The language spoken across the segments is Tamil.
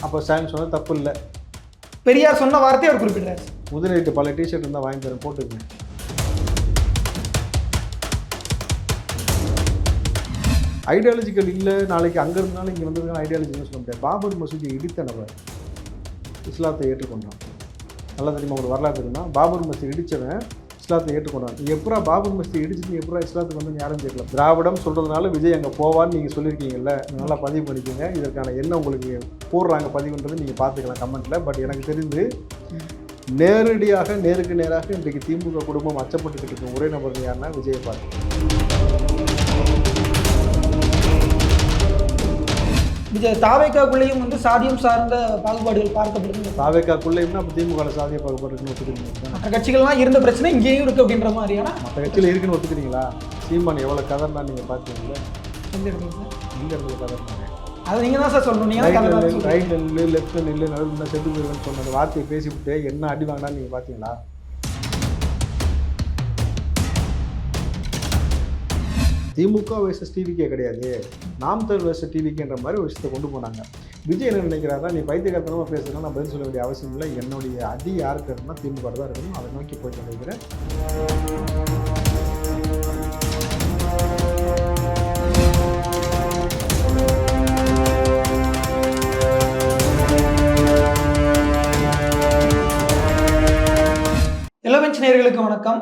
அப்போ ஸ்டாலின் சொன்னது தப்பு இல்லை. பெரியார் சொன்ன வார்த்தையை அவர் குறிப்பிடுறாரு. முதலீட்டு பல டிஷர்ட் இருந்தால் வாங்கி தரேன், போட்டுக்கங்க. ஐடியாலஜிக்கல் இல்லை, நாளைக்கு அங்கே இருந்தாலும் இங்கே வந்ததுக்கான ஐடியாலஜின்னு சொல்ல முடியாது. பாபர் மசூதியை இடித்த நபர் இஸ்லாத்தை ஏற்றுக்கொண்டான். நல்லா தெரியுமா ஒரு வரலாறு தெரியுமா? பாபர் மசூதி இடித்தவன் இஸ்லாத்தை ஏற்றுக்கொண்டான். எப்படா பாபர் மசூதி இடிச்சுட்டு எப்படா இஸ்லாத்துக்கு வந்து யாரும் கேட்கலாம். திராவிடம் சொல்கிறதுனால விஜய் அங்கே போவான்னு நீங்கள் சொல்லியிருக்கீங்கல்ல, நல்லா பதிவு பண்ணிக்கோங்க. இதற்கான என்ன உங்களுக்கு போடுறாங்க பதிவுன்றது நீங்கள் பார்த்துக்கலாம் கமெண்ட்டில். பட் எனக்கு தெரிந்து நேரடியாக நேருக்கு நேராக இன்றைக்கு திமுக குடும்பம் அச்சப்பட்டுக்கிட்டு இருக்கும் ஒரே நபர் யாருன்னா விஜயை பார்த்து. விஜய் தாவேக்காக்குள்ளேயும் வந்து சாதியம் சார்ந்த பாகுபாடுகள் பார்க்கப்படுது. தாவேக்காக்குள்ளேயும்னா அப்போ திமுக சாதிய பாகுபாடு இருக்குன்னு ஒத்துக்கிறீங்க? மற்ற கட்சிகள்லாம் இருந்த பிரச்சனை இங்கேயும் இருக்குது அப்படின்ற மாதிரியான மற்ற கட்சியில் இருக்குன்னு ஒத்துக்கிறீங்களா? சீமான் எவ்வளோ கதர்னா நீங்கள் பார்த்தீங்களா? எந்த இடத்துல சார்? எந்த இடத்துல கதர்னாங்க? அதை நீங்கள் தான் சார் சொல்லணும். நீங்கள் ரைட் நெல்லு லெஃப்ட் நெல்லு நடுவில் செட்டு போயிருன்னு சொன்ன அந்த வார்த்தையை பேசிவிட்டு என்ன அடி வாங்கினான்னு நீங்கள் பார்த்தீங்களா? திமுக வர்சஸ் டிவிக்கே கிடையாது, நாம் தமிழர் வர்சஸ் டிவிக்கேன்ற மாதிரி ஒரு விஷயத்தை கொண்டு போனாங்க. விஜய் என்ன நினைக்கிறாரா, நீ பைத்தியகாரத்தனமாக பேசுனா நான் பதில் சொல்ல வேண்டிய அவசியம் இல்லை, என்னுடைய அடி யாருக்கு இருக்குன்னா திமுக தான் இருக்கணும், அதை நோக்கி போய் நினைக்கிறேன். இளவெஞ்ச் நேயர்களுக்கு வணக்கம்.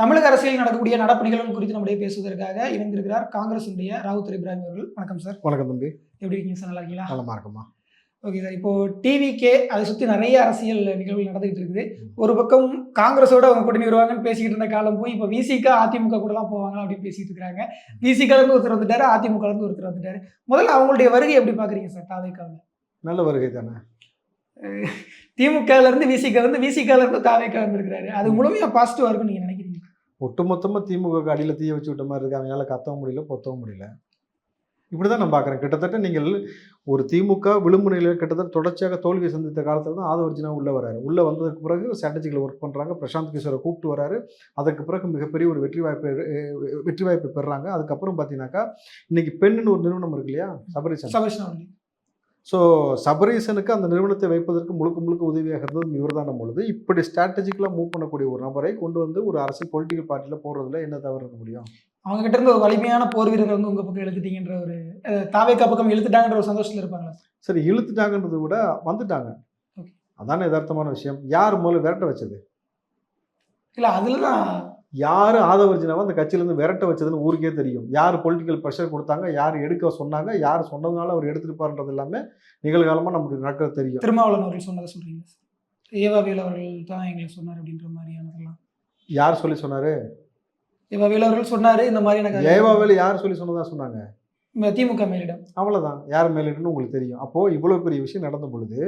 தமிழக அரசியல் நடக்கக்கூடிய நடப்பு குறித்து நம்முடைய பேசுவதற்காக இணைந்திருக்கிறார் காங்கிரஸுடைய ராவுத்தர் இப்ராஹிம் அவர்கள். வணக்கம் சார். வணக்கம் தம்பி. எப்படி இருக்கீங்க சார்? நல்லா இருக்கீங்களா? நலமா இருக்குமா? Okay sir. இப்போ டிவிக்கே அதை சுற்றி நிறைய அரசியல் நிகழ்வுகள் நடந்துகிட்டு இருக்குது. ஒரு பக்கம் காங்கிரஸோட அவங்க கூட்டணி வருவாங்கன்னு பேசிக்கிட்டு இருந்த காலம் போய் இப்போ விசிகா அதிமுக கூடலாம் போவாங்களா அப்படின்னு பேசிட்டு இருக்காங்க. விசிகாலேருந்து ஒருத்தர் வந்துட்டாரு, அதிமுகலேருந்து ஒருத்தர் வந்துட்டாரு. முதல்ல அவங்களுடைய வருகை எப்படி பார்க்குறீங்க சார்? தாவேக்காவில் நல்ல வருகை தானே. திமுகலேருந்து விசிகா வந்து விசிகாலேருந்து தாவேக்கா வந்துருக்கிறாரு. அது முழுமையாக பாசிட்டிவாக இருக்குன்னு நீங்கள் நினைக்கிறீங்க? ஒட்டுமொத்தமாக திமுக அடியில் தீய வச்சு விட்ட மாதிரி இருக்குது. அவங்களால கத்தவும் முடியல, பொத்தவும் முடியல. இப்படி தான் நான் பார்க்குறேன். கிட்டத்தட்ட நீங்கள் ஒரு திமுக விளிம்பு நிலையில் கிட்டத்தட்ட தொடர்ச்சியாக தோல்வியை சந்தித்த காலத்தில் தான் ஆதவர்ஜினா உள்ளே வராரு. உள்ளே வந்ததுக்கு பிறகு ஸ்ட்ராட்டஜிக்கில் ஒர்க் பண்ணுறாங்க. பிரசாந்த் கிஷோரை கூப்பிட்டு வராரு. அதற்கு பிறகு மிகப்பெரிய ஒரு வெற்றி வாய்ப்பை பெறுறாங்க. அதுக்கப்புறம் பார்த்தீங்கன்னாக்கா இன்றைக்கி பெண்ணுன்னு ஒரு நிறுவனம் இருக்கு இல்லையா, சபரீசன். ஸோ சபரீசனுக்கு அந்த நிறுவனத்தை வைப்பதற்கு முழுக்க உதவியாக இருந்தது இவர் தான். பொழுது இப்படி ஸ்ட்ராட்டஜிக்கலாக மூவ் பண்ணக்கூடிய ஒரு நபரை கொண்டு வந்து ஒரு அரசியல் பொலிட்டிக்கல் பார்ட்டியில் போடுறதுல என்ன தவறு இருக்க முடியும்? அவங்க கிட்ட இருந்து ஒரு வலிமையான போர் வீரர்கள் வந்து உங்கள் பக்கம் இழுத்துட்டீங்கன்ற ஒரு தாவேக்கா பக்கம் இழுத்துட்டாங்கன்ற ஒரு சந்தோஷத்தில் இருப்பாங்களா? சரி, இழுத்துட்டாங்கன்றதை விட வந்துட்டாங்க, அதான யதார்த்தமான விஷயம். யார் முதல்ல விரட்ட வச்சது? இல்லை, அதில் தான் யார் ஆதவர்ஜினாவை அந்த கட்சியிலேருந்து விரட்ட வச்சதுன்னு ஊருக்கே தெரியும். யார் பொலிட்டிக்கல் ப்ரெஷர் கொடுத்தாங்க, யார் எடுக்க சொன்னாங்க, யார் சொன்னதுனால அவர் எடுத்துருப்பாருன்றது எல்லாமே நிகழ்காலமாக நமக்கு நடக்கிறது தெரியும். திருமாவளவன் அவர்கள் சொன்னதை சொல்கிறீங்க? ஏவாவேல் அவர்கள் தான் எங்களுக்கு சொன்னார் அப்படின்ற மாதிரியானதெல்லாம் யார் சொல்லி சொன்னார்? ஏவாவேல் அவர்கள் சொன்னார். இந்த மாதிரி எனக்கு ஏவாவேல் யார் சொல்லி சொன்னதா சொன்னாங்க? திமுக மேலிடம். அவ்வளோதான், யார் மேலிடம்னு உங்களுக்கு தெரியும். அப்போது இவ்வளோ பெரிய விஷயம் நடந்த பொழுது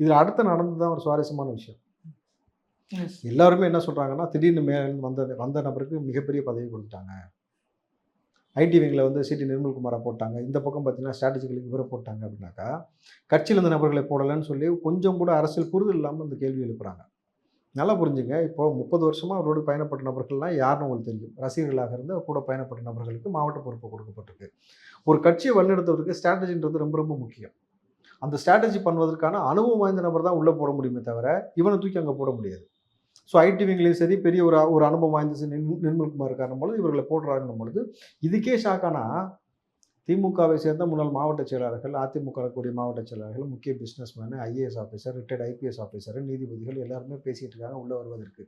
இதில் அடுத்து நடந்தது தான் ஒரு சுவாரஸ்யமான விஷயம். எல்லாருமே என்ன சொல்கிறாங்கன்னா, திடீர்னு வந்த நபருக்கு மிகப்பெரிய பதவி கொடுத்துட்டாங்க. ஐடி விங்கில் வந்து சிடி நிர்மல்குமாரை போட்டாங்க. இந்த பக்கம் பார்த்தீங்கன்னா ஸ்ட்ராட்டஜிகளுக்கு இவரை போட்டாங்க. அப்படின்னாக்கா கட்சியில் இருந்த நபர்களை போடலைன்னு சொல்லி கொஞ்சம் கூட அரசியல் புரிதல் இல்லாமல் இந்த கேள்வி எழுப்புறாங்க. நல்லா புரிஞ்சுங்க. இப்போது 30 வருஷமாக அவரோடு பயணப்பட்ட நபர்கள்லாம் யாருன்னு உங்களுக்கு தெரியும். ரசிகர்களாக இருந்து கூட பயணப்பட்ட நபர்களுக்கு மாவட்ட பொறுப்பு கொடுக்கப்பட்டிருக்கு. ஒரு கட்சியை வழிநடத்துவதற்கு ஸ்ட்ராட்டஜின்றது ரொம்ப முக்கியம். அந்த ஸ்ட்ராட்டஜி பண்ணுவதற்கான அனுபவம் வாய்ந்த நபர் தான் உள்ளே போட முடியுமே தவிர இவனை தூக்கி அங்கே போட முடியாது. ஸோ ஐடி விங்லேயும் சரி, பெரிய ஒரு அனுபவம் வாய்ந்த நிர்மல்குமார் இருக்காரும் பொழுது இவர்களை போடுறாங்கன்னும் பொழுது இதுக்கே ஷாக்கானா திமுகவை சேர்ந்த முன்னாள் மாவட்ட செயலாளர்கள், அதிமுக கூடிய மாவட்ட செயலாளர்கள், முக்கிய businessman, IAS officer, retired IPS officer, நீதிபதிகள் எல்லாருமே பேசிகிட்டு இருக்காங்க உள்ளே வருவதற்கு.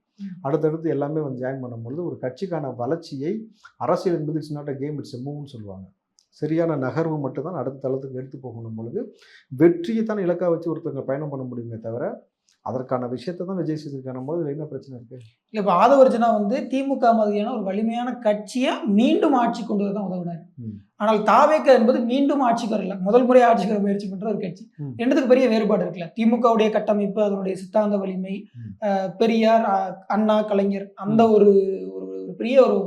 அடுத்தடுத்து எல்லாமே வந்து ஜாயின் பண்ணும்பொழுது ஒரு கட்சிக்கான வளர்ச்சியை, அரசியல் என்பது it's not a game, it's a மூவ்னு சொல்லுவாங்க. சரியான நகர்வு மட்டும்தான் அடுத்த தளத்துக்கு எடுத்து போகணும் பொழுது வெற்றியை தான் இலக்காக வச்சு ஒருத்தவங்க பயணம் பண்ண முடியுமே தவிர அதற்கான விஷயத்தை தான் விஜய் செய்திருக்கான போது இதில் என்ன பிரச்சனை இருக்குது? இல்லை, இப்போ ஆதவர்ஜினா வந்து திமுக மாதிரியான ஒரு வலிமையான கட்சியை மீண்டும் ஆட்சி கொண்டு வர தான் உதவினார். ஆனால் தாவேக்கா என்பது மீண்டும் ஆட்சிக்கு வரல, முதல் முறை ஆட்சிக்கு வர முயற்சி பண்ணுற ஒரு கட்சி. ரெண்டுத்துக்கு பெரிய வேறுபாடு இருக்குல்ல. திமுகவுடைய கட்டமைப்பு, அதனுடைய சித்தாந்த வலிமை, பெரியார், அண்ணா, கலைஞர், அந்த ஒரு பெரிய ஒரு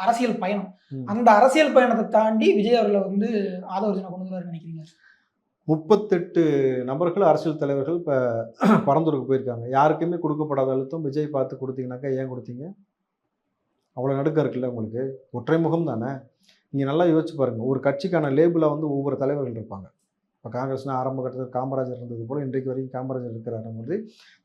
அரசியல் பயணம். அந்த அரசியல் பயணத்தை தாண்டி விஜய் அவர்களை வந்து ஆதவர்ஜினா கொண்டு வர நினைக்கிறீங்க? 38 நபர்கள் அரசியல் தலைவர்கள் இப்போ பரந்தூருக்கு போயிருக்காங்க. யாருக்குமே கொடுக்கப்படாத அழுத்தம் விஜய் பார்த்து கொடுத்தீங்கன்னாக்கா ஏன் கொடுத்தீங்க? அவ்வளோ நடுக்கம் இருக்குல்ல உங்களுக்கு. ஒற்றை முகம் தானே. நீங்கள் நல்லா யோசிச்சு பாருங்கள். ஒரு கட்சிக்கான லேபிளாக வந்து ஒவ்வொரு தலைவர்கள் இருப்பாங்க. இப்போ காங்கிரஸ்னா ஆரம்ப கட்டத்தில் காமராஜர் இருந்தது போல் இன்றைக்கு வரைக்கும் காமராஜர் இருக்கிறாரு போது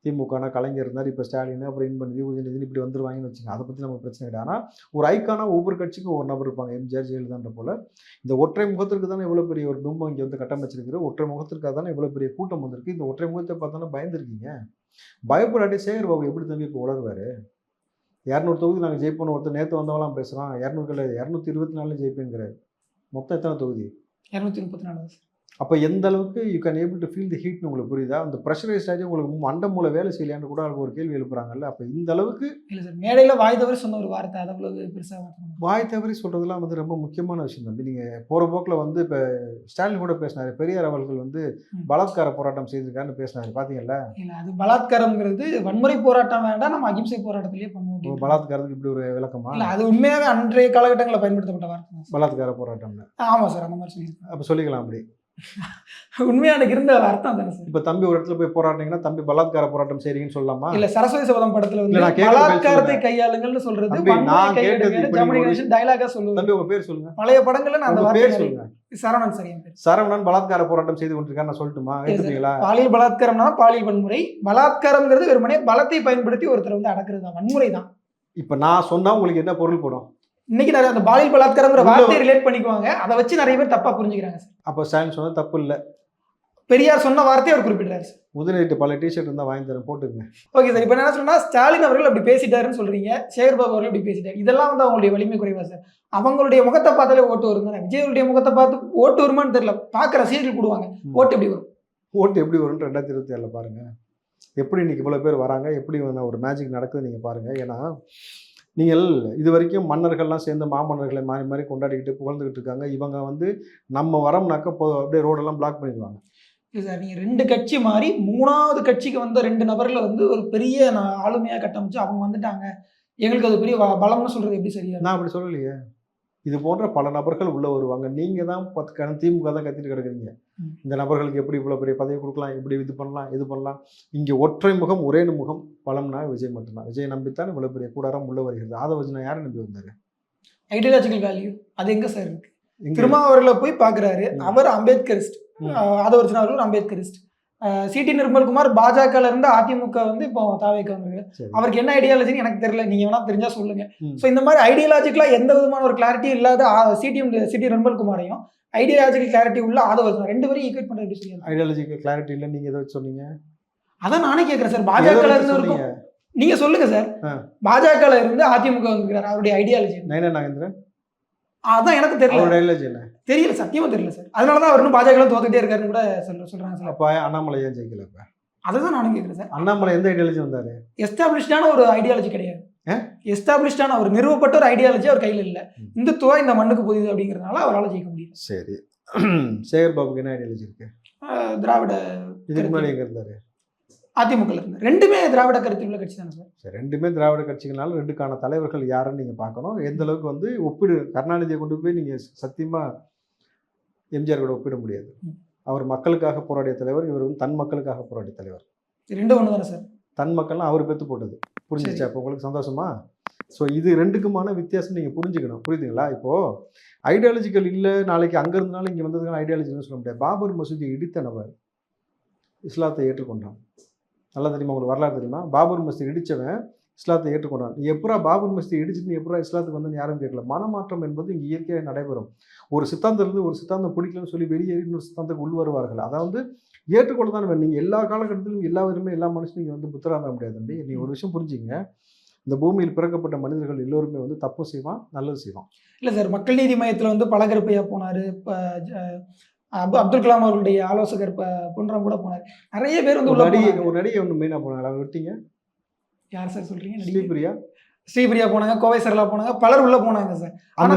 திமுகனா கலைஞர் இருந்தார், இப்போ ஸ்டாலின், அப்புறம் இன்பநிதி, உதயநிதி இப்படி வந்துருவாங்கன்னு வச்சுங்க. அதை பற்றி நம்ம பிரச்சனை கிடையாது. ஆனால் ஒரு ஐக்கானா ஒவ்வொரு கட்சிக்கும் ஒரு நபர் இருப்பாங்க. எம்ஜிஆர், ஜெயலலிதான்ற போல் இந்த ஒற்றை முகத்திற்கு தானே இவ்வளோ பெரிய ஒரு பிம்பம் இங்கே வந்து கட்டமைச்சிருக்கிற, ஒற்றை முகத்திற்காக தானே இவ்வளோ பெரிய கூட்டம் வந்திருக்கு. இந்த ஒற்றை முகத்தை பார்த்தானே பயந்துருக்கீங்க. பயப்படாட்டி சேகர் பாபு எப்படி தம்பி இப்போ உளருவார்? 200 தொகுதி நாங்கள் ஜெயிப்போம் ஒருத்தர் நேற்று வந்தவங்களாம் பேசுகிறான். 224 ஜெயிப்பேங்கிறார். மொத்தம் எத்தனை தொகுதி? 234. அப்போ எந்த அளவுக்கு you can able to feel the ஹீட்னு உங்களுக்கு புரியுதா? அந்த ப்ரெஷரைஸ்ட் ஆகி உங்களுக்கு மண்டை மூளை வேலை செய்யலையான்னு கூட ஒரு கேள்வி எழுப்புறாங்கல்ல. அப்போ இந்த அளவுக்கு இல்லை சார், மேடையில் வாய் தவறி சொன்ன ஒரு வார்த்தை அது அவ்வளவு பெருசாக வாய் தவறி சொல்கிறதுலாம் வந்து ரொம்ப முக்கியமான விஷயம் தம்பி. நீங்கள் போகிற போக்கில் வந்து இப்போ ஸ்டாலின் கூட பேசினார், பெரியார் அவர்கள் வந்து பலாத்கார போராட்டம் செய்திருக்காருன்னு பேசினார், பார்த்தீங்கல்ல? இல்லை, அது பலாத்காரம்ங்கிறது வன்முறை போராட்டம் வேண்டாம், நம்ம அகிம்சை போராட்டத்திலேயே பண்ணுவோம். பலாத்காரத்துக்கு இப்படி ஒரு விளக்கமா? இல்லை, அது உண்மையாகவே அன்றைய காலகட்டங்களில் பயன்படுத்தப்பட்ட வார்த்தை பலாத்கார போராட்டம்னு. ஆமாம் சார், அந்த மாதிரி சொல்லியிருக்கேன். அப்போ சொல்லிக்கலாம் அப்படி உண்மையான இருந்த அர்த்தம் தானே சார். இப்ப தம்பி ஒரு இடத்துல போய் போராட்டிங்கன்னா தம்பி பலாத்கார போராட்டம் செய்றீங்கன்னு சொல்லலாமா? இல்ல, சரஸ்வதி சபதம் படத்துல வந்து பலாத்காரத்தை கையாளுங்கள்னு சொல்றது டயலாகா சொல்லுவாங்க. தம்பி உங்க பேர் சொல்லுங்க. பழைய படங்கள்ல நான் அந்த பேர் சொல்லுங்க. சரவணன் சார் என் பேர். சரவணன் பலாத்கார போராட்டம் செய்து கொண்டிருக்காரு, நான் சொல்லட்டுமா? ஏத்துப்பீங்களா? பாலியல் பலாத்காரம்னா பாலியல் வன்முறை. பலாத்காரம்ங்கிறது வெறுமனே பலத்தை பயன்படுத்தி ஒருத்தர் வந்து அடக்குறது தான், வன்முறை தான். இப்ப நான் சொன்னா உங்களுக்கு என்ன பொருள் போடும்? இன்னைக்கு நிறைய அந்த பாலியல் பலாத்காரங்கிற வார்த்தையை ரிலேட் பண்ணிக்குவாங்க, அதை வச்சு நிறைய பேர் தப்பா புரிஞ்சுக்கிறாங்க சார். அப்போ ஸ்டாலின் சொன்னது தப்பு இல்லை, பெரியார் சொன்ன வார்த்தையை அவர் குறிப்பிடுறாரு சார். முதலீட்டு பல டிஷர்ட் இருந்தால் வாங்கி தரேன், போட்டுங்க. ஓகே சார், இப்போ என்ன சொன்னா ஸ்டாலின் அவர்கள் அப்படி பேசிட்டாருன்னு சொல்றீங்க, சேகர் பாபு அவர்கள் அப்படி பேசிட்டாரு, இதெல்லாம் வந்து அவங்களுடைய வலிமை குறைவா சார்? அவங்களுடைய முகத்தை பார்த்தாலே ஓட்டு வரும் தானே. விஜயனுடைய முகத்தை பார்த்து ஓட்டு வருமானு தெரியல, பார்க்குற ரசிகர்கள் போடுவாங்க, ஓட்டு எப்படி வரும்? ஓட்டு எப்படி வரும்னு 2027 பாருங்க. எப்படி இன்னைக்கு இவ்வளோ பேர் வராங்க, எப்படி ஒரு மேஜிக் நடக்குது நீங்கள் பாருங்க. ஏன்னா நீங்கள் இது வரைக்கும் மன்னர்கள்லாம் சேர்ந்து மாமன்னர்களை மாறி மாறி கொண்டாடிக்கிட்டு புகழ்ந்துக்கிட்டு இருக்காங்க. இவங்க வந்து நம்ம வரோம்னாக்க அப்படியே ரோடெல்லாம் பிளாக் பண்ணிடுவாங்க. இல்லை சார், நீங்கள் 2 கட்சி மாறி 3வது கட்சிக்கு வந்த 2 நபர்களை வந்து ஒரு பெரிய ஆளுமையாக கட்டமைச்சு அவங்க வந்துட்டாங்க, எங்களுக்கு அது பெரிய பலம்னு சொல்கிறது எப்படி சரியா? நான் அப்படி சொல்லலையே. இது போன்ற பல நபர்கள் உள்ளே வருவாங்க. நீங்கள் தான் திமுக தான் கத்திட்டு கிடக்குறீங்க. இந்த நபர்களுக்கு எப்படி இவ்வளோ பெரிய பதவி கொடுக்கலாம், எப்படி இது பண்ணலாம், இது பண்ணலாம். இங்கே ஒற்றை முகம் ஒரே முகம் பலம்னா விஜய் மட்டும்தான். விஜய் நம்பித்தான் இவ்வளோ பெரிய கூடாரம் உள்ளே வருகிறது. அதை வச்சு நான் யாரை நம்பி வந்தார்? ஐடியாலஜிக்கல் வேல்யூ அது எங்கே சார் இருக்கு? திருமாவர்களை போய் பார்க்குறாரு, அவர் அம்பேத்கரிஸ்ட், ஆதவர்ஜுனா அவர்கள் அம்பேத்கரிஸ்ட். சிடி நிர்மல்குமார் பாஜகல இருந்து அதிமுக வந்து இப்போ தாவேக்கு வந்திருக்கு. அவருக்கு என்ன ஐடியாலஜின்னு எனக்கு தெரியல, நீங்க வேணா தெரிஞ்சா சொல்லுங்க. ஸோ இந்த மாதிரி ஐடியாலஜிக்கலா எந்த விதமான ஒரு கிளாரிட்டி இல்லாத சிடி நிர்மல்குமாரையும் ஐடியாலஜிக்கல் கிளாரிட்டி உள்ள ஆதவர்ஜுனா 2 பேரும் ஈக்குவேட் பண்ற எப்படி சொல்லுங்க? ஐடியாலஜிக்கல் கிளாரிட்டி இல்லை நீங்க எதை சொன்னீங்க? அதான் நானே கேட்கறேன் சார். பாஜகல இருந்து இருக்கும், நீங்க சொல்லுங்க சார். பாஜகல இருந்து அதிமுக வந்துக்கிறார், அவருடைய ஐடியாலஜி நாகேந்திரன். அதான் எனக்கு தெரியல, தெரியல, சத்தியமா தெரியல சார். அதனாலதான் அவர் இன்னும் பாஜக தோத்துட்டே இருக்காருன்னு கூட சொல்றாங்க சார். அப்ப அண்ணாமலை ஏன் ஜெயிக்கல? அதுதான் நானும் கேட்கிறேன் சார். அண்ணாமலை எந்த ஐடியாலஜி வந்தாரு? எஸ்டாப்ளிஷ்டான ஒரு ஐடியாலஜி கிடையாது. எஸ்டாப்ளிஷ்டான ஒரு நிறுவப்பட்ட ஒரு ஐடியாலஜி அவர் கையில் இல்லை. இந்துத்துவா இந்த மண்ணுக்கு புரியுது அப்படிங்கிறதுனால அவரால் ஜெயிக்க முடியும். சரி, சேகர் பாபுக்கு என்ன ஐடியாலஜி இருக்கு? திராவிட. இதுக்கு முன்னாடி எங்க இருந்தாரு? அதிமுக இருந்து. 2மே திராவிட கருத்து உள்ள கட்சி தானே சார்? சரி, 2மே திராவிட கட்சிகள்னால 2க்கான தலைவர்கள் யாருன்னு நீங்கள் பார்க்கணும். எந்த அளவுக்கு வந்து ஒப்பிடு கருணாநிதியை கொண்டு போய் நீங்கள் சத்தியமாக எம்ஜிஆர் கூட ஒப்பிட முடியாது. அவர் மக்களுக்காக போராடிய தலைவர், இவர் வந்து தன் மக்களுக்காக போராடிய தலைவர். 2 ஒன்று தானே சார்? தன் மக்கள்லாம் அவர் பெற்று போட்டது. புரிஞ்சிச்சா? இப்போ உங்களுக்கு சந்தோஷமா? ஸோ இது 2க்குமான வித்தியாசம் நீங்கள் புரிஞ்சுக்கணும். புரியுதுங்களா? இப்போது ஐடியாலஜிக்கல் இல்லை, நாளைக்கு அங்கே இருந்தாலும் இங்கே வந்ததுக்கான ஐடியாலஜின்னு சொல்ல முடியாது. பாபர் மசூதியை இடித்த நபர் இஸ்லாத்தை ஏற்றுக்கொண்டான். நல்லா தெரியுமா உங்களுக்கு? வரலாறு தெரியுமா? பாபர் மஸ்ஜித் இடித்தவன் இஸ்லாத்தை ஏற்றுக்கொண்டான். எப்படா பாபர் மஸ்ஜித் இடிச்சுட்டு எப்படா இஸ்லாத்துக்கு வந்து யாரும் கேட்கல. மனமாற்றம் என்பது இங்கே இயற்கையாக நடைபெறும். ஒரு சித்தாந்தத்திலிருந்து ஒரு சித்தாந்தம் பிடிக்கலன்னு சொல்லி வெளியேறி இன்னொரு சித்தாந்தத்துக்கு உள் வருவார்கள். அதாவது ஏற்றுக்கொள்ள தான் வேணும். நீங்கள் எல்லா காலகட்டத்திலும் எல்லா விதமே எல்லா மனுஷனும் நீங்கள் வந்து புத்தராக முடியாது தம்பி. நீங்கள் ஒரு விஷயம் புரிஞ்சுங்க, இந்த பூமியில் பிறக்கப்பட்ட மனிதர்கள் எல்லோருமே வந்து தப்பு செய்வான், நல்லது செய்வான். இல்லை சார், மக்கள் நீதி மையத்தில் வந்து பலகருப்பையா போனார், இப்போ அப்துல் கலாம் அவர்களுடைய ஆலோசகர் பொன்றாம் கூட போனார். நிறைய பேர் வந்து ஒரு நடிகை ஒன்று மெயினாக போனாங்க. அவங்க விட்டீங்க யார் சார் சொல்றீங்க? ஸ்ரீபிரியா போனாங்க, கோவை சரலா போனாங்க, பலர் உள்ள போனாங்க சார்.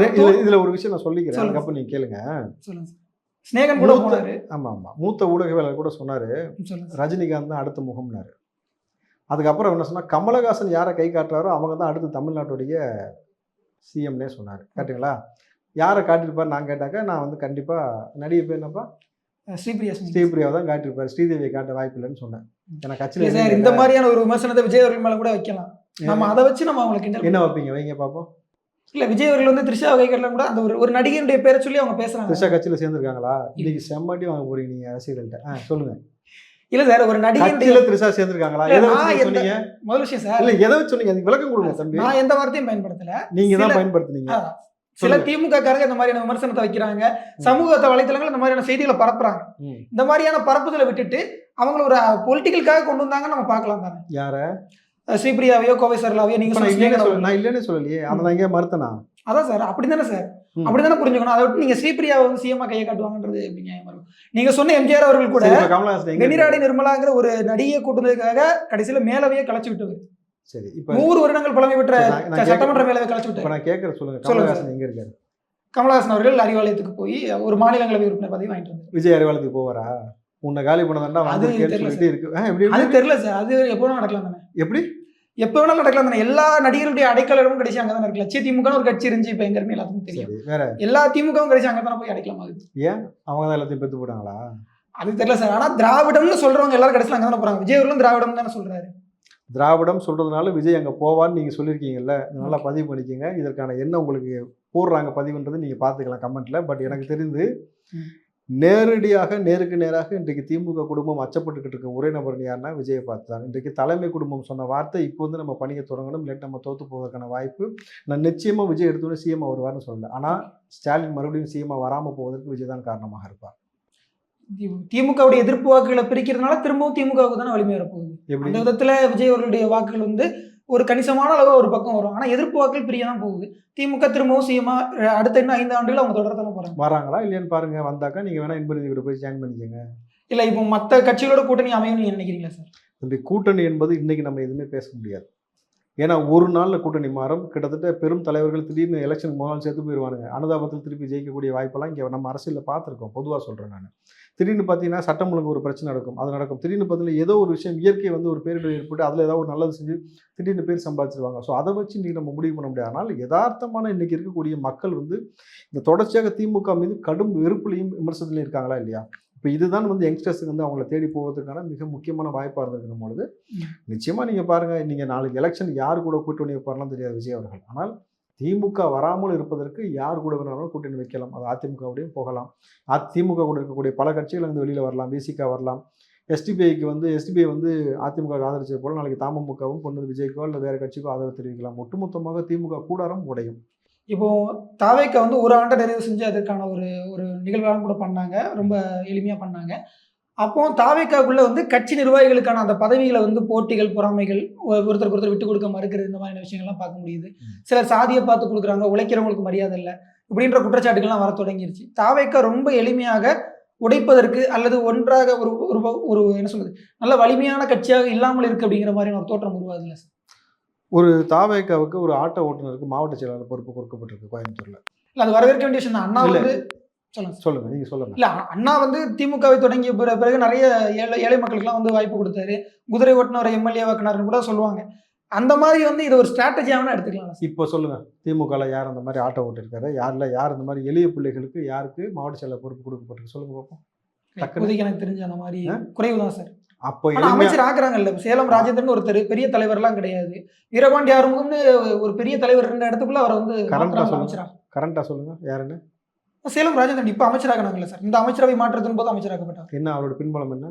இதுல ஒரு விஷயம் நான் சொல்லிக்கிறேன், அதுக்கப்புறம் நீங்க கேளுங்க. சொல்லுங்க சார். ஸ்நேகன் கூட போனாரு. ஆமா ஆமா, மூத்த ஊடகவியலாளர் கூட சொன்னாரு ரஜினிகாந்த் தான் அடுத்த முகம்னாரு. அதுக்கப்புறம் என்ன சொன்னா, கமலஹாசன் யாரை கை காட்டுறாரோ அவங்க தான் அடுத்து தமிழ்நாட்டுடைய சிஎம்னே சொன்னார். கேட்டுங்களா? யாரை காட்டியிருப்பார் நான் கேட்டாக்க, நான் வந்து கண்டிப்பாக நடிகை பேர் என்னப்பா, ஸ்ரீபிரியாவை தான் காட்டியிருப்பார், ஸ்ரீதேவியை காட்ட வாய்ப்பு இல்லைன்னு சொன்னேன். எனக்கு கட்சியில் சார் இந்த மாதிரியான ஒரு விமர்சனத்தை விஜய் அவர்கள் மேலே கூட வைக்கலாம். நம்ம அதை வச்சு நம்ம அவங்களுக்கு என்ன வைப்பீங்க? வைங்க பார்ப்போம். இல்ல விஜய் அவர்கள் வந்து த்ரிஷா வகைகள்லாம் கூட அந்த ஒரு நடிகையுடைய பேரை சொல்லி அவங்க பேசுறாங்க. த்ரிஷா கட்சியில் சேர்ந்துருக்காங்களா? இன்னைக்கு செம்மட்டி வாங்க போறீங்க நீங்க அரசியல்கிட்ட. சொல்லுங்க. இல்ல சார், ஒரு நடிகையுடைய கட்சியில த்ரிஷா சேர்ந்துருக்காங்களா? இல்ல, எதை நான் வச்சு எந்த- சொன்னீங்க? முதல் விஷயம் சார், இல்ல எதை வச்சு சொன்னீங்க? அதுக்கு விளக்கம் கொடுங்க தம்பி. நான் எந்த வார்த்தையும் பயன்படுத்தல. நீங்க தான் சில- பயன்படுத்துனீங்க. சில சொல்லுங்க. திமுக காரங்க இந்த மாதிரியான விமர்சனத்தை வைக்கிறாங்க, சமூக வலைத்தளங்கள் இந்த மாதிரியான செய்திகளை பரப்புறாங்க. ம். இந்த மாதிரியான பரப்புதலை விட்டுட்டு அவங்கள ஒரு பொலிட்டிக்கலுக்காக கொண்டு வந்தாங்கன்னு நம்ம பார்க்கலாம் தானே. யார? ஸ்ரீபிரியாவையோ கோவை சரளாவையோ நீங்க இப்ப நான் சொன்னீங்க. நான் இல்லைன்னு சொல்லலையே. அதை நான் எங்கேயா மறுத்தனா? அதான் சார், அப்படிதானே சார், ம். அப்படிதானே புரிஞ்சுக்கணும். அதை விட்டு நீங்க ஸ்ரீபிரியாவை வந்து சிஎம்மா கையை காட்டுவாங்கன்றது எப்படி நியாயமா இருக்கும்? நீங்க சொன்ன எம்ஜிஆர் அவர்கள் கூட சரி, இப்ப கமலஹாசன் எங்க வெண்ணிராடி இருக்காரு? நிர்மலாங்கிற ஒரு நடிகையை கூட்டுனதுக்காக கடைசியில மேலவையே கலைச்சு விட்டவர். சரி, இப்ப 100 வருடங்கள் பழமை பெற்ற நான் சட்டமன்ற மேலவை கலைச்சு இப்ப விட்டார். நான் கேட்கற சொல்லுங்க. சொல்லுங்க. கமலஹாசன் எங்க இருக்காரு? கமலஹாசன் அவர்கள் அறிவாலயத்துக்கு போய் ஒரு மாநிலங்களவை உறுப்பினர் பதவி வாங்கிட்டு வந்தார். விஜய் அறிவாலயத்துக்கு போவாரா? உன்னை காலி பண்ணதாண்டா அது வந்து தெரியல சொல்லிட்டே இருக்கு. எப்படி அது எப்படி? தெரியல சார், அது எப்போ வேணாலும் நடக்கலாம் தானே. எப்படி? எப்போ வேணாலும் நடக்கலாம் தானே. எல்லா நடிகருடைய அடைக்கலமும் கடைசி அங்கே தானே இருக்கு. லட்சிய திமுக ஒரு கட்சி இருந்துச்சு, இப்போ எங்க இருக்குன்னு எல்லாத்துக்கும் தெரியும். சரி, வேற எல்லா திமுகவும் கடைசி அங்கே தானே போய் அடைக்கலாம் ஆகுது. ஏன் அவங்க தான் எல்லாத்தையும் பெத்து போட்டாங்களா? அது தெரியல சார். ஆனா திராவிடம்னு சொல்றவங்க எல்லாரும் கடைசியில் அங்கே தானே போறாங்க. விஜய் அவர்களும் திராவிடம் தானே சொல்றாரு. திராவிடம் சொல்றதுனால விஜய் அங்க போவான்னு நீங்க சொல்லியிருக்கீங்கல்ல, நல்லா பதிவு பண்ணிக்கங்க. இதற்கான என்ன உங்களுக்கு போடுறாங்க பதிவுன்றது நீங்க பார்த்துக்கலாம் கமெண்ட்ல. பட் எனக்கு தெரிந்து ம். நேரடியாக நேருக்கு நேராக இன்றைக்கு திமுக குடும்பம் அச்சப்பட்டுக்கிட்டு இருக்க ஒரே நபர் யாருன்னா விஜயை பார்த்து தான். இன்றைக்கு தலைமை குடும்பம் சொன்ன வார்த்தை இப்போ வந்து நம்ம பணியை தொடங்கணும், இல்லாட்டி நம்ம தோத்து போவதற்கான வாய்ப்பு. நான் நிச்சயமா விஜய் எடுத்தோன்னே சிஎம் வருவார்னு சொல்லல. ஆனா ஸ்டாலின் மறுபடியும் சிஎம் வராம போவதற்கு விஜய் தான் காரணமாக இருப்பார். திமுகவுடைய எதிர்ப்பு வாக்குகளை பிரிக்கிறதுனால திரும்பவும் திமுகவுக்கு தானே வலிமை வரப்போகுது. எப்படி? அந்த விதத்துல விஜய் அவர்களுடைய வாக்குகள் வந்து ஒரு கணிசமான அளவு ஒரு பக்கம் வரும். ஆனா எதிர்ப்பு வாக்குகள் பிரிய தான் போகுது. திமுக திரும்பவும் சிஎம்மா அடுத்த இன்னும் 5 ஆண்டுகள் அவங்க தொடரத்தானே போறாங்க. வராங்களா இல்லையான்னு பாருங்க. வந்தாக்கா நீங்க வேணா இன்பநிதி கூட போய் ஜாயின் பண்ணிக்கங்க. இல்ல இப்போ மத்த கட்சிகளோட கூட்டணி அமையும் நீங்க நினைக்கிறீங்களா சார்? இந்த கூட்டணி என்பது இன்னைக்கு நம்ம எதுவுமே பேச முடியாது. ஏன்னா ஒரு நாளில் கூட்டணி மாறும். கிட்டத்தட்ட பெரும் தலைவர்கள் திடீர்னு எலெக்ஷன் முதல் சேர்த்து போயிடுவானுங்க. அனுதாபத்தில் திருப்பி ஜெயிக்கக்கூடிய வாய்ப்பெல்லாம் இங்கே நம்ம அரசியலில் பார்த்துருக்கோம். பொதுவாக சொல்கிறேன் நான். திடீர்னு பார்த்தீங்கன்னா சட்டம் ஒழுங்கு ஒரு பிரச்சனை நடக்கும், அது நடக்கும். திடீர்னு பார்த்தீங்கன்னா ஏதோ ஒரு விஷயம் இயற்கை வந்து ஒரு பேரிடர் ஏற்பட்டு அதில் ஏதாவது ஒரு நல்லது செஞ்சு திடீர்னு பேர் சம்பாதிச்சிருவாங்க. ஸோ அதை வச்சு இன்றைக்கி நம்ம முடிவு பண்ண முடியாது. ஆனால் யதார்த்தமான இன்றைக்கி இருக்கக்கூடிய மக்கள் வந்து இந்த தொடர்ச்சியாக திமுக மீது கடும் வெறுப்புலையும் விமர்சனத்துலையும் இருக்காங்களா இல்லையா? இப்போ இதுதான் வந்து யங்ஸ்டர்ஸுக்கு வந்து அவங்கள தேடி போவதற்கான மிக முக்கியமான வாய்ப்பாக இருந்திருக்கும் பொழுது நிச்சயமாக நீங்கள் பாருங்கள், நீங்கள் நாளைக்கு எலெக்ஷன் யார் கூட கூட்டணி வைப்பார்லாம் தெரியாது விஜய் அவர்கள். ஆனால் திமுக வராமல் இருப்பதற்கு யார் கூட வேணாலும் கூட்டணி வைக்கலாம். அது அதிமுகவுடையும் போகலாம். அதிமுக கூட இருக்கக்கூடிய பல கட்சிகள் வந்து வெளியில் வரலாம். விசிகா வரலாம். எஸ்டிபிஐக்கு வந்து எஸ்டிபிஐ வந்து அதிமுக ஆதரிச்சது போல் நாளைக்கு தமுகவும் பொண்ணு விஜய்க்கோ இல்லை வேறு கட்சிக்கோ ஆதரவு தெரிவிக்கலாம். ஒட்டுமொத்தமாக திமுக கூடாரம் உடையும். இப்போ தாவேக்கா வந்து ஒரு ஆண்டை நிறைவு செஞ்சு அதற்கான ஒரு ஒரு நிகழ்வாக கூட பண்ணாங்க. ரொம்ப எளிமையா பண்ணாங்க. அப்போ தாவேக்காக்குள்ள வந்து கட்சி நிர்வாகிகளுக்கான அந்த பதவிகளை வந்து போட்டிகள், பொறாமைகள், ஒருத்தருக்கு ஒருத்தர் விட்டு கொடுக்க மறுக்கிறது, இந்த மாதிரியான விஷயங்கள்லாம் பார்க்க முடியுது. சிலர் சாதியை பார்த்து கொடுக்குறாங்க, உழைக்கிறவங்களுக்கு மரியாதை இல்லை, இப்படின்ற குற்றச்சாட்டுகள்லாம் வர தொடங்கிருச்சு. தாவேக்கா ரொம்ப எளிமையாக உடைப்பதற்கு அல்லது ஒன்றாக ஒரு ஒரு ஒரு என்ன சொல்றது, நல்ல வலிமையான கட்சியாக இல்லாமல் இருக்கு அப்படிங்கிற மாதிரியான ஒரு தோற்றம் உருவாதுல்ல சார்? ஒரு தாவேக்காவுக்கு ஒரு ஆட்டோ ஓட்டுநருக்கு மாவட்ட செயலாளர் பொறுப்பு கொடுக்கப்பட்டிருக்கு கோயம்புத்தூர்ல. இல்லை, அது வரவேற்க வேண்டிய விஷயம் தான். அண்ணா வந்து சொல்லுங்க, நீங்க சொல்லுங்க. இல்ல, அண்ணா வந்து திமுகவை தொடங்கிய பிறகு நிறைய ஏழை மக்களுக்குலாம் வந்து வாய்ப்பு கொடுத்தாரு. குதிரை ஓட்டுநர் எம்எல்ஏ வாக்குனாருன்னு கூட சொல்லுவாங்க. அந்த மாதிரி வந்து இது ஒரு ஸ்ட்ராட்டஜியாக எடுத்துக்கலாம். இப்போ சொல்லுங்க, திமுகல யார் அந்த மாதிரி ஆட்டோ ஓட்டிருக்காரு? யார் இந்த மாதிரி எளிய பிள்ளைகளுக்கு யாருக்கு மாவட்ட செயலாளர் பொறுப்பு கொடுக்கப்பட்டிருக்கு? சொல்லுங்க பார்ப்போம். இப்போதைக்கு எனக்கு தெரிஞ்ச அந்த மாதிரி குறைவு தான் சார். அப்போ அமைச்சர் ஆக்குறாங்கல்ல. சேலம் ராஜேந்திரன் ஒருத்தர் பெரிய தலைவர்லாம் கிடையாது. வீரபாண்டி ஆறுமுகம்னு ஒரு பெரிய தலைவர் இருந்த இடத்துக்குள்ள அவர் வந்து கரண்டா சொல்லுங்க யாருன்னு. சேலம் ராஜேந்திரன் இப்ப அமைச்சராகனாங்கல்ல சார். இந்த அமைச்சரவை மாற்றத்தின் போது அமைச்சராக்கப்பட்டார். என்ன அவரோட பின்பலம் என்ன?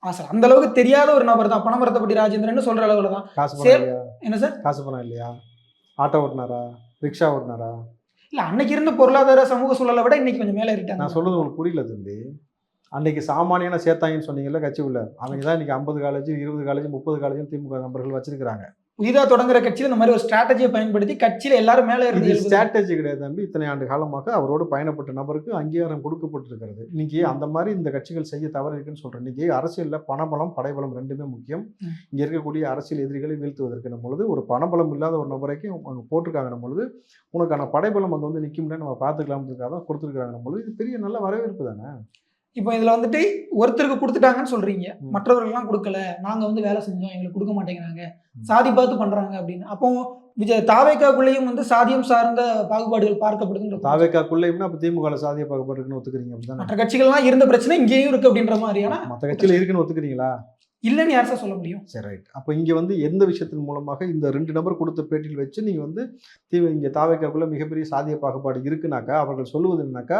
சார் அந்த அளவுக்கு தெரியாத ஒரு நபர் தான். பணமரத்தப்பட்டி ராஜேந்திரன் சொல்ற அளவுல தான். காசு பணம் இல்லையா? என்ன சார்? காசு பணம் இல்லையா? ஆட்டோ ஓட்டுனாரா? ரிக்ஷா ஓட்டுனாரா? இல்ல, அன்னைக்கு இருந்த பொருளாதார சமூக சூழலை விட இன்னைக்கு கொஞ்சம் மேலே ஏறிட்டாங்க. நான் சொல்றது உங்களுக்கு புரியல தம்பி. அன்னைக்கு சாமானியான சேர்த்தாங்கன்னு சொன்னீங்கல்ல கட்சி உள்ள, அவங்க தான் இன்னைக்கு 50 காலேஜ் 20 காலேஜ் 30 காலேஜ் திமுக நபர்கள் வச்சிருக்காங்க. புதிதா தொடங்குற கட்சியில் இந்த மாதிரி ஒரு ஸ்ட்ராட்டஜியை பயன்படுத்தி கட்சியில எல்லாரும் மேலே இருந்து ஸ்ட்ராட்டஜி கிடையாது தம்பி. இத்தனை ஆண்டு காலமாக அவரோடு பயணப்பட்ட நபருக்கு அங்கீகாரம் கொடுக்கப்பட்டிருக்கிறது. இன்னைக்கு அந்த மாதிரி இந்த கட்சிகள் செய்ய தவறு இருக்குன்னு சொல்றேன். இன்னைக்கு அரசியலில் பணபலம் படைபலம் ரெண்டுமே முக்கியம். இங்க இருக்கக்கூடிய அரசியல் எதிரிகளை வீழ்த்துவதற்கு பொழுது ஒரு பணபலம் இல்லாத ஒரு நபரைக்கு அவங்க போட்டிருக்காங்க பொழுது உனக்கான படைபலம் அங்கே வந்து நிற்கும்னு நம்ம பார்த்துக்கலாம்ன்றதுக்காக தான் கொடுத்துருக்காங்க பொழுது இது பெரிய நல்ல வரவேற்பு தானே. இப்போ இதுல வந்துட்டு ஒருத்தருக்கு கொடுத்துட்டாங்கன்னு சொல்றீங்க, மற்றவர்கள்லாம் கொடுக்கல, நாங்க வந்து வேலை செஞ்சோம், எங்களுக்கு கொடுக்க மாட்டேங்கிறாங்க, சாதி பார்த்து பண்றாங்க அப்படின்னு. அப்போ தாவேக்காக்குள்ளேயும் வந்து சாதியம் சார்ந்த பாகுபாடுகள் பார்க்கப்படுதுன்ற தாவேக்காக்குள்ளேயும்னா அப்போ திமுக சாதிய பாகுபாடு இருக்குன்னு ஒத்துக்கிறீங்க அப்படிதானே? மற்ற கட்சிகள்லாம் இருந்த பிரச்சனை இங்கேயும் இருக்கு அப்படின்ற மாதிரியான மற்ற கட்சியில் இருக்குன்னு ஒத்துக்கிறீங்களா? இல்லைன்னு யார் சார் சொல்ல முடியும்? சரி, ரைட். அப்போ இங்கே வந்து எந்த விஷயத்தின் மூலமாக இந்த 2 நபர் கொடுத்த பேட்டியில் வச்சு நீங்கள் வந்து இங்கே தாவேக்காக்குள்ள மிகப்பெரிய சாதிய பாகுபாடு இருக்குனாக்கா அவர்கள் சொல்லுவது என்னன்னாக்கா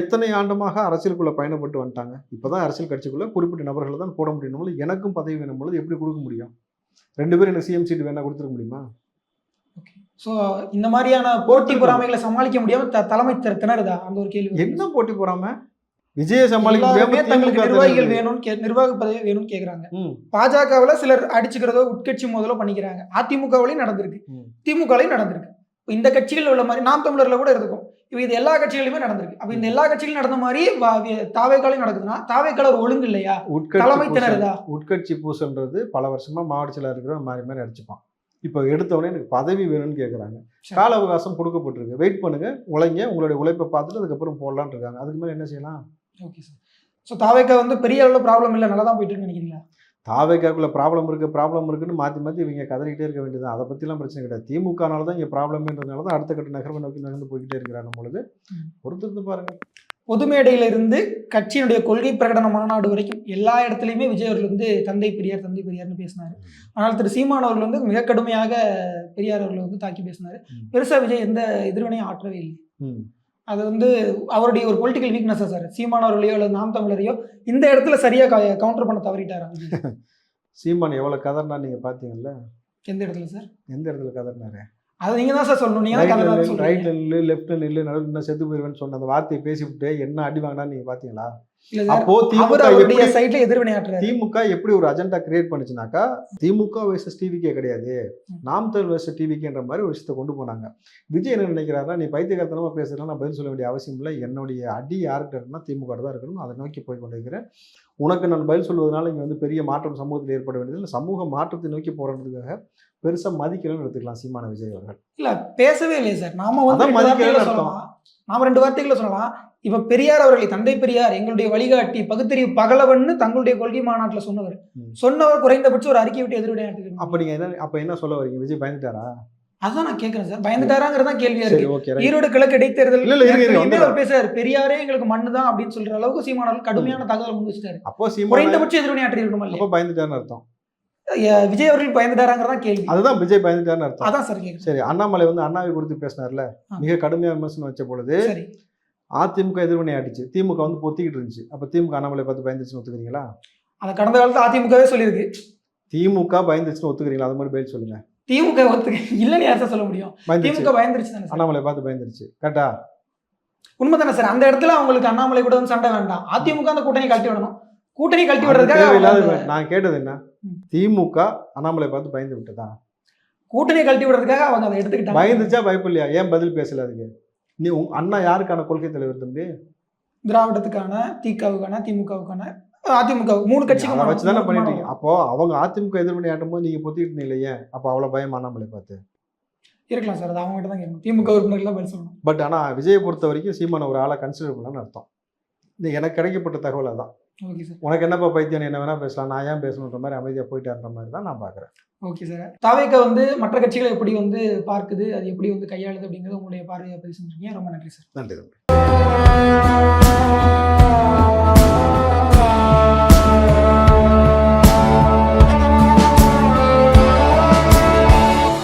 எத்தனை ஆண்டுமாக அரசியலுக்குள்ளே பயணப்பட்டு வந்துட்டாங்க. இப்போ தான் அரசியல் கட்சிக்குள்ளே குறிப்பிட்ட நபர்களை தான் போட முடியும். எனக்கும் பதவி வேணும் பொழுது எப்படி கொடுக்க முடியும்? 2 பேரும் எனக்கு சிஎம் சீட் வேணா கொடுத்துருக்க முடியுமா? ஓகே. ஸோ இந்த மாதிரியான போட்டி பொறாமைகளை சமாளிக்க முடியாம தலைமை திணறுதா? அந்த ஒரு கேள்வி. என்ன போட்டி பொறாமை? விஜய சமாளிக்க தங்களுக்கு நிர்வாகிகள் வேணும்னு நிர்வாக பதவி வேணும்னு கேட்குறாங்க. பாஜகவுல சிலர் அடிச்சுக்கிறதோ உட்கட்சி மோதலோ பண்ணிக்கிறாங்க. அதிமுகவிலையும் நடந்திருக்கு, திமுகலையும் நடந்திருக்கு. இந்த கட்சிகள் உள்ள மாதிரி நாம் தமிழர்ல கூட இருக்கும். இப்போ இது எல்லா கட்சிகளுமே நடந்திருக்கு. அப்போ இந்த எல்லா கட்சிகளும் நடந்த மாதிரி தாவேக்காலையும் நடக்குதுன்னா தாவேக்கால ஒரு ஒழுங்கு இல்லையா? தலைமை திணறுதா? உட்கட்சி பூசல்ன்றது பல வருஷமா மாவட்ட செயலர் இருக்கிற மாறி அடிச்சுப்பான். இப்போ எடுத்தவொடனே எனக்கு பதவி வேணும்னு கேட்குறாங்க. கால அவகாசம் கொடுக்கப்பட்டிருக்கு, வெயிட் பண்ணுங்க, உழைங்க, உங்களுடைய உழைப்பை பார்த்துட்டு அதுக்கப்புறம் போடலான்னு இருக்காங்க. அதுக்கு மேலே என்ன செய்யலாம்? Okay sir. ஸோ தாவேக்கா வந்து பெரிய அளவில் ப்ராப்ளம் இல்லை, நல்லா தான் போயிட்டு இருக்குன்னு நினைக்கிறீங்களா? தாவேக்காக்குள்ள ப்ராப்ளம் இருக்குன்னு மாற்றி இவங்க கதறிக்கிட்டே இருக்க வேண்டியது. அதை பற்றிலாம் பிரச்சனை கிடையாது. திமுகனால தான் இங்கே ப்ராப்ளம்ன்றதுனால தான் அடுத்த கட்ட நகர்வை நோக்கி நகர்ந்து போய்கிட்டே இருக்கிறாங்க பொழுது பொறுத்திருந்து பாருங்க. பொது மேடையிலிருந்து கட்சியினுடைய கொள்கை பிரகடன மாநாடு வரைக்கும் எல்லா இடத்துலையுமே விஜய் அவர்கள் வந்து தந்தை பெரியார்னு பேசினார். ஆனால் திரு சீமான் அவர்கள் வந்து மிக கடுமையாக பெரியார் அவர்களை வந்து தாக்கி பேசினார். பெருசாக விஜய் எந்த எதிர்வினையும் ஆற்றவே இல்லை. அது வந்து அவருடைய ஒரு பொலிட்டிக்கல் வீக்னஸா சார்? சீமான் அவர்களையோ அல்லது நாம் தமிழரையோ இந்த இடத்துல சரியாக கவுண்டர் பண்ண தவறிட்டாரா? சீமான் எவ்வளோ கதர்னா நீங்கள் பார்த்தீங்கல்ல? எந்த இடத்துல சார்? எந்த இடத்துல கதர்னாரு? அது நீங்க தான் சார் சொல்லணும். நீங்க தான் ரைட்ல நில்லு, லெஃப்ட்ல நில்லு, நடுவில் இன்னும் செத்து போயிருவேன்னு சொன்ன அந்த வார்த்தையை பேசிவிட்டு என்ன அடி வாங்கினா நீங்க பாத்தீங்களா? அப்போ திமுக எப்படி ஒரு அஜெண்டா கிரியேட் பண்ணுச்சுனாக்கா திமுக வெர்சஸ் டிவிகே கிடையாது, நாம் தமிழ் வெர்சஸ் டிவிகேன்ற மாதிரி ஒரு விஷயத்தை கொண்டு போனாங்க. விஜய் என்ன நினைக்கிறாருன்னா, நீ பைத்தியகாரத்தனமா பேசுறதுனா நான் பதில் சொல்ல வேண்டிய அவசியம் இல்லை, என்னுடைய அடி யார்கிட்ட இருக்குன்னா திமுக தான் இருக்கணும், அதை நோக்கி போய் கொண்டிருக்கிறேன். உனக்கு நான் பதில் சொல்வதனால இங்கே வந்து பெரிய மாற்றம் சமூகத்தில் ஏற்பட வேண்டியது, சமூக மாற்றத்தை நோக்கி போறதுக்காக பெருசா மதிக்கலன்னு எடுத்துக்கலாம் சீமான விஜய் அவர்கள். இல்ல பேசவே இல்லையே சார். நாம வந்து நாம 2 வார்த்தைகளை சொல்லலாம். இப்ப பெரியார் அவர்களை தந்தை பெரியார் எங்களுடைய வழிகாட்டி பகுத்தறிவு பகலவன்னு தங்களுடைய கொள்கை மாநாட்டில் சொன்னவர் குறைந்தபட்சம் ஒரு அறிக்கை விட்டு எதிர்வினையாட்டு. அப்ப என்ன சொல்ல வரீங்க? விஜய் பயந்துட்டாரா? அதான் நான் கேட்கிறேன் சார். பயந்துட்டாராங்கிறதா கேள்வியா இருக்கு. ஈரோடு கிழக்கு இடைத்தேர்தல் பேசுறாரு, பெரியாரே எங்களுக்கு மண்ணு தான் அப்படின்னு சொல்ற அளவுக்கு சீமானவர்கள் கடுமையான தகவல் முன் வச்சுட்டாரு. அப்போ குறைந்தபட்சம் எதிர்வினையாற்றி இருக்கணும் இல்லையா? பயந்துட்டாருன்னு அர்த்தம். விஜய் அவர்கள் பயந்துட்டாராங்கிறதா கேள்வி. அதுதான் விஜய் பயந்துட்டாருன்னு அர்த்தம். அதான் சார் கேட்குறேன். சரி, அண்ணாமலை வந்து அண்ணாவை குறித்து பேசினார்ல, மிக கடுமையா விமர்சனம் வச்ச பொழுது அதிமுக எதிர்வினை ஆட்டிச்சு, திமுக வந்து பொத்திக்கிட்டு இருந்துச்சு. அப்ப திமுக அண்ணாமலை பார்த்து பயந்துச்சுன்னு ஒத்துக்கிறீங்களா? அதை கடந்த காலத்துல அதிமுகவே சொல்லியிருக்கு. திமுக பயந்துச்சுன்னு ஒத்துக்கிறீங்களா? அது மாதிரி பதில் சொல்லுங்க. திமுக இல்லைன்னு யார் சொல்ல முடியும்? திமுக பயந்துருச்சு தானே, அண்ணாமலை பார்த்து பயந்துருச்சு. கரெக்டா? உண்மை தானே சார். அந்த இடத்துல அவங்களுக்கு அண்ணாமலை கூட வந்து சண்டை வேண்டாம், அதிமுக அந்த கூட்டணி கழட்டி விடணும். கூட்டணி கழட்டி விடுறதுக்காக நான் கேட்டது என்ன, திமுக அண்ணாமலை பார்த்து பயந்து விட்டதா? கூட்டணி கழட்டி விடுறதுக்காக அவங்க அதை எடுத்துக்கிட்டாங்க. பயந்துச்சா பயப்பில்லையா? ஏன் பதில் பேசல அதுக்கு? நீ அண்ணா யாருக்கான கொள்கை தலைவர் தம்பி? திராவிடத்துக்கான, திகாவுக்கான, திமுகவுக்கான, அதிமுக 3 கட்சிகள் வச்சுதானே பண்ணிட்டீங்க. அப்போ அவங்க அதிமுக எதிர்வினை ஆட்டும் போது நீங்க பொத்திக்கிட்டு இல்லையே, அப்போ அவ்வளவு பயம் அண்ணாமலை பார்த்து இருக்கலாம் சார். அது அவங்க கிட்ட தான் கேட்கணும், திமுக உறுப்பினர்கள் தான் பதில் சொல்லணும். பட் ஆனா விஜயை பொறுத்த வரைக்கும் சீமான ஒரு ஆளை கன்சிடர் பண்ணலான்னு அர்த்தம். எனக்கு கிடைக்கப்பட்ட தகவல் அதான். Okay sir. உனக்கு என்னப்பா பைத்தியம், என்ன வேணா பேசலாம், நான் ஏன் பேசணுன்ற மாதிரி அமைதியாக போயிட்டாருன்ற மாதிரி தான் நான் பார்க்குறேன். Okay sir. தாவேக வந்து மற்ற கட்சிகளை எப்படி வந்து பார்க்குது, அது எப்படி வந்து கையாளுது அப்படிங்கிறது உங்களுடைய பார்வையை பதிவு செஞ்சுருக்கீங்க. ரொம்ப நன்றி சார். நன்றி.